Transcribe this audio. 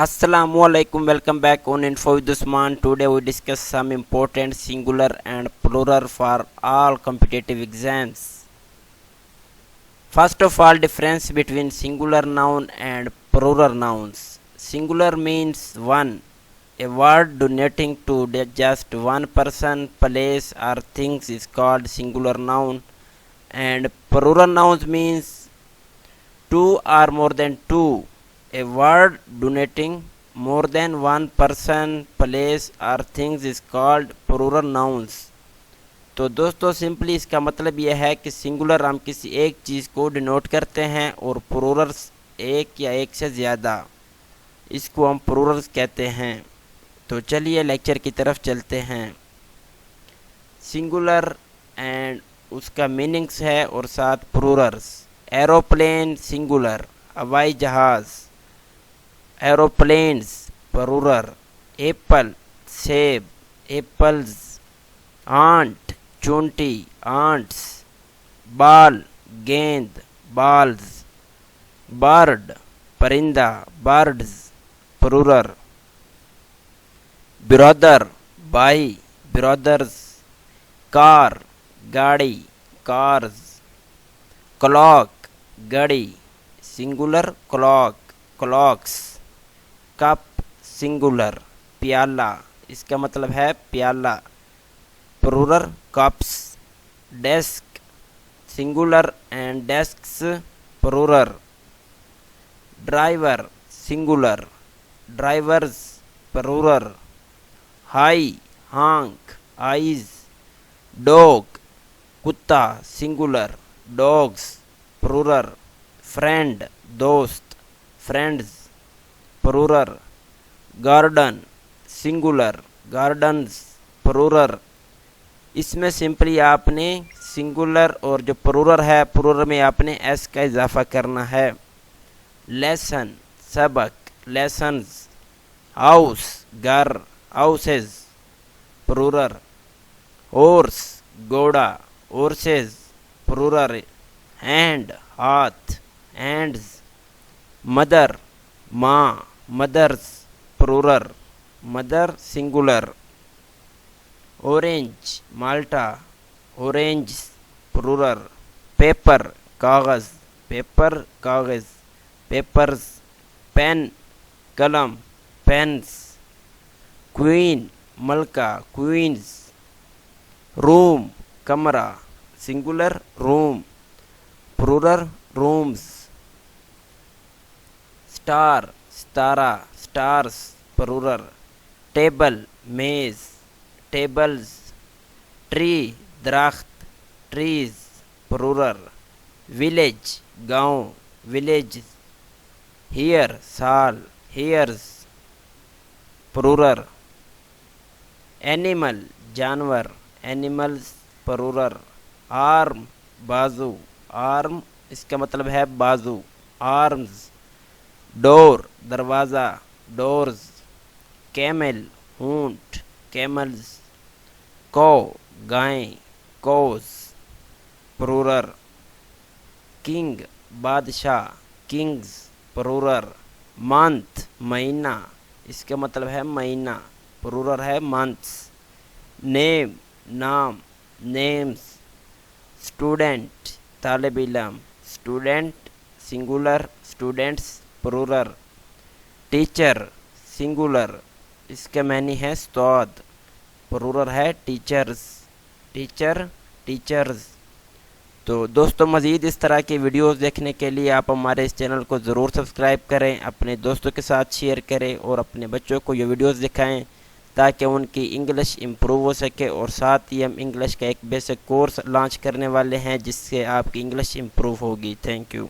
Assalamu alaikum, welcome back on Info with Usman. Today we discuss some important singular and plural for all competitive exams. First of all, difference between singular noun and plural nouns. Singular means one, a word denoting to just one person, place or things is called singular noun, and plural nouns means two or more than two, a word denoting more than one person, place or things is called plural nouns. تو دوستو simply اس کا مطلب یہ ہے کہ singular ہم کسی ایک چیز کو ڈینوٹ کرتے ہیں اور پلورلس ایک یا ایک سے زیادہ، اس کو ہم پلورلس کہتے ہیں. تو چلیے لیکچر کی طرف چلتے ہیں. سنگولر اینڈ اس کا میننگس ہے اور ساتھ پلورلس. ایروپلین سنگولر، ہوائی جہاز. Aeroplanes plural. ایپل سیب، ایپلز. آنٹ چونٹی، آنٹس. بال گیند، بالز. برڈ پرندہ، برڈز پلورل. برادر بھائی، برادرز. کار گاڑی، کارز. کلاک گھڑی، singular clock, clocks. Cup singular, پیالہ، اس کا مطلب ہے پیالہ، plural cups. Desk singular and desks plural. Driver singular, drivers plural. Eye ہانک، آئیز. ڈوگ کتا سنگولر، ڈوگز پلورل. فرینڈ دوست، friends plural. Garden singular, gardens plural. اس میں سمپلی آپ نے سنگولر اور جو پلورل ہے، پلورل میں آپ نے ایس کا اضافہ کرنا ہے. لیسن سبق، لیسنز. ہاؤس گھر، ہاؤسز پلورل. ہورس گھوڑا، ہورسز پلورل. ہینڈ ہاتھ، ہینڈز. مدر ماں، mothers plural, mother singular. Orange مالٹا، اورنجز پلورل. پیپر کاغذ، پیپر کاغذ، پیپرز. پین قلم، پینز. کوئین ملکہ، کوئینز. روم کمرہ، singular room, plural rooms. Star ستارہ، سٹارز پلورل. ٹیبل میز، ٹیبلز. ٹری درخت، ٹریز پلورل. ولیج گاؤں، ولیجز. ہیئر سال، ہیئرز پلورل. اینیمل جانور، اینیملز پلورل. آرم بازو، آرم اس کا مطلب ہے بازو، آرمز. ڈور دروازہ، ڈورز. کیمل اونٹ، کیملز. کو گائیں، کوز پلورل. کنگ بادشاہ، کنگز پلورل. منتھ مہینہ، اس کا مطلب ہے مہینہ، پلورل ہے منتھس. نیم نام، نیمز. اسٹوڈنٹ طالب علم، student singular, students plural. Teacher singular, اس کا معنی ہے استاد، پلورل ہے ٹیچرز، ٹیچر ٹیچرز. تو دوستو مزید اس طرح کی ویڈیوز دیکھنے کے لیے آپ ہمارے اس چینل کو ضرور سبسکرائب کریں، اپنے دوستوں کے ساتھ شیئر کریں اور اپنے بچوں کو یہ ویڈیوز دکھائیں تاکہ ان کی انگلش امپروو ہو سکے. اور ساتھ ہی ہم انگلش کا ایک بیسک کورس لانچ کرنے والے ہیں جس سے آپ کی انگلش امپروو ہوگی. Thank you.